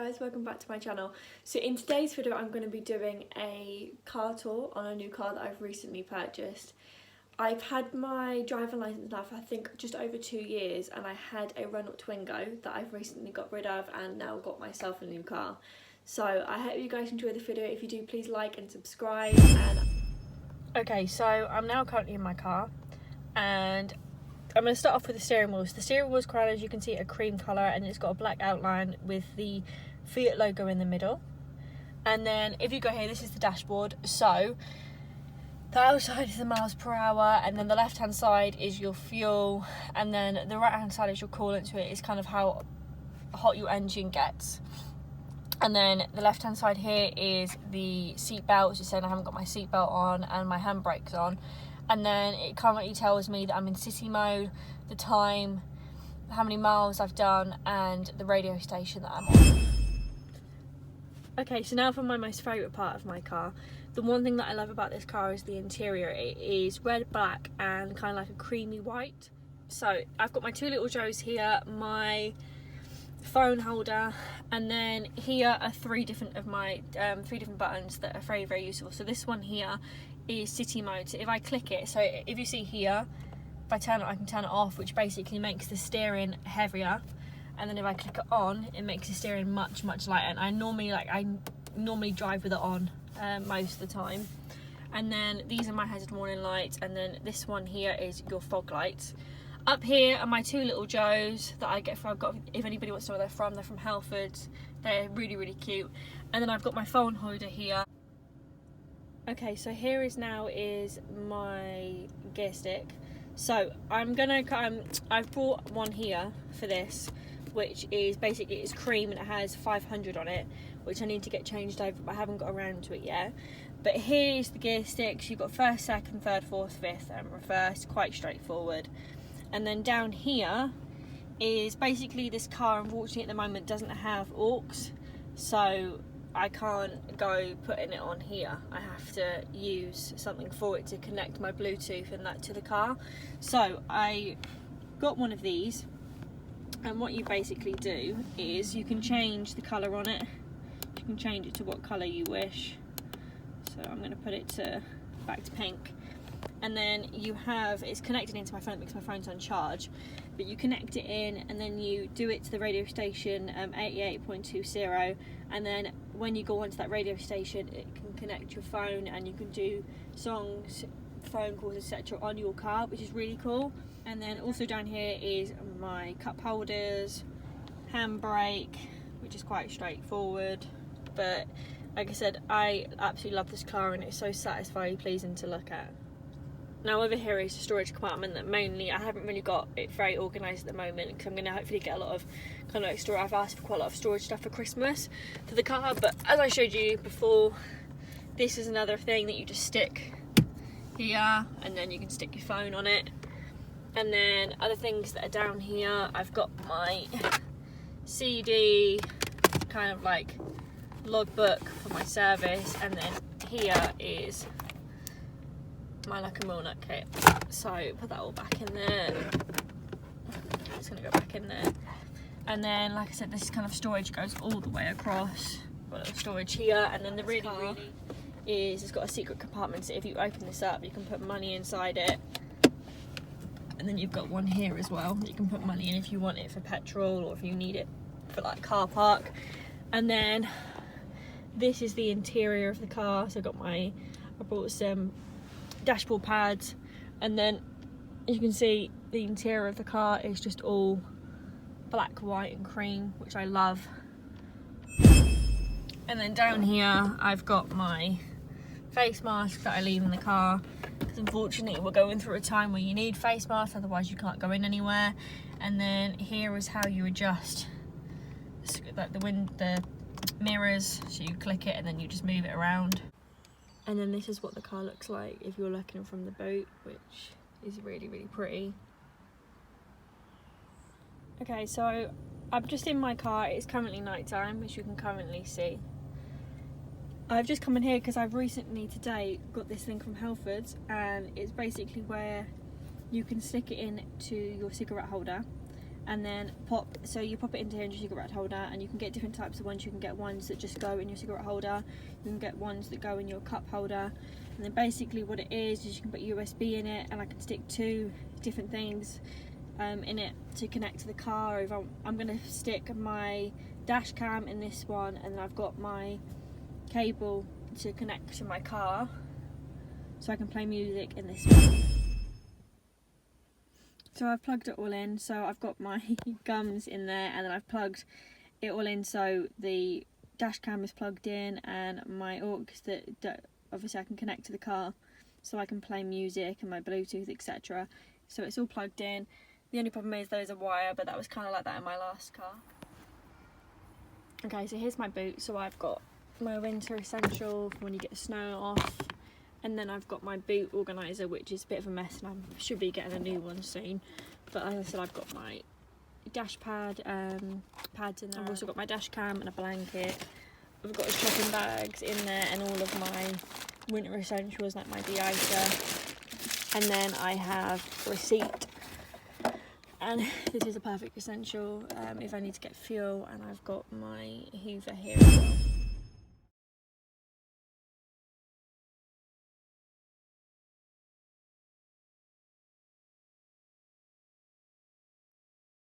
guys, welcome back to my channel. So in today's video I'm going to be doing a car tour on a new car that I've recently purchased. I've had my driving licence now for I think just over 2 years, and I had a Renault Twingo that I've recently got rid of and now got myself a new car. So I hope you guys enjoy the video. If you do, please like and subscribe. Okay, so I'm now currently in my car and I'm going to start off with the steering wheel. So the steering wheel's crown, as you can see, a cream colour, and it's got a black outline with the Fiat logo in the middle. And then if you go here, this is the dashboard. So the outside is the miles per hour, and then the left hand side is your fuel, and then the right hand side is your coolant, so it is kind of how hot your engine gets. And then the left hand side here is the seat belt, just saying I haven't got my seat belt on and my handbrakes on. And then it currently tells me that I'm in city mode, the time, how many miles I've done, and the radio station that I'm on. Okay, so now for my most favourite part of my car. The one thing that I love about this car is the interior. It is red, black, and kind of like a creamy white. So I've got my two little Joes here, my phone holder, and then here are three different buttons that are very, very useful. So this one here is city mode. So if I click it, so if you see here, if I turn it, I can turn it off, which basically makes the steering heavier. And then if I click it on, it makes the steering much lighter. And I normally drive with it on most of the time. And then these are my hazard warning lights, and then this one here is your fog lights. Up here are my two little Joes that I get from, if anybody wants to know where they're from Halfords. They're really cute. And then I've got my phone holder here. Okay, so here is my gear stick. So I've brought one here for this, which is basically, it's cream and it has 500 on it, which I need to get changed over, but I haven't got around to it yet. But here's the gear sticks. You've got first, second, third, fourth, fifth, and reverse. Quite straightforward. And then down here is basically, this car unfortunately at the moment doesn't have aux, so I can't go putting it on here. I have to use something for it to connect my Bluetooth and that to the car. So I got one of these, and what you basically do is you can change the colour on it. You can change it to what colour you wish. So I'm going to put it back to pink. And then it's connected into my phone because my phone's on charge, but you connect it in and then you do it to the radio station 88.20, and then when you go onto that radio station it can connect your phone and you can do songs, phone calls, etc. on your car, which is really cool. And then also down here is my cup holders, handbrake, which is quite straightforward, but like I said, I absolutely love this car and it's so satisfying, pleasing to look at. Now over here is the storage compartment that mainly I haven't really got it very organised at the moment, because I'm going to hopefully get a lot of kind of like storage. I've asked for quite a lot of storage stuff for Christmas for the car, but as I showed you before, this is another thing that you just stick here and then you can stick your phone on it. And then other things that are down here, I've got my CD, kind of like logbook for my service, and then here is my Luck and Walnut kit. So put that all back in there. It's going to go back in there. And then, like I said, this kind of storage goes all the way across. Got a little storage here, and then the really is it's got a secret compartment, so if you open this up you can put money inside it. And then you've got one here as well that you can put money in if you want it for petrol or if you need it for like car park. And then this is the interior of the car. So I brought some dashboard pads, and then as you can see, the interior of the car is just all black, white and cream, which I love. And then down here I've got my face mask that I leave in the car, because unfortunately we're going through a time where you need face masks, otherwise you can't go in anywhere. And then here is how you adjust the mirrors, so you click it and then you just move it around. And then this is what the car looks like if you're looking from the boot, which is really pretty. Okay, so I'm just in my car. It's currently night time, as you can currently see. I've just come in here because I've recently today got this thing from Halfords, and it's basically where you can stick it in to your cigarette holder, and then so you pop it into here in your cigarette holder, and you can get different types of ones. You can get ones that just go in your cigarette holder, you can get ones that go in your cup holder, and then basically what it is you can put USB in it, and I can stick 2 different things in it to connect to the car. If I'm going to stick my dash cam in this one, and then I've got my cable to connect to my car so I can play music in this one. So I've plugged it all in, so I've got my gums in there, and then I've plugged it all in, so the dash cam is plugged in, and my aux that obviously I can connect to the car so I can play music and my Bluetooth, etc. So it's all plugged in. The only problem is there's a wire, but that was kind of like that in my last car. Okay, so here's my boot. So I've got my winter essential for when you get the snow off, and then I've got my boot organiser, which is a bit of a mess, and I should be getting a new one soon. But as I said, I've got my dash pads in there. I've also got my dash cam and a blanket. I've got shopping bags in there and all of my winter essentials like my de-icer. And then I have receipt. And this is a perfect essential if I need to get fuel, and I've got my Hoover here as well.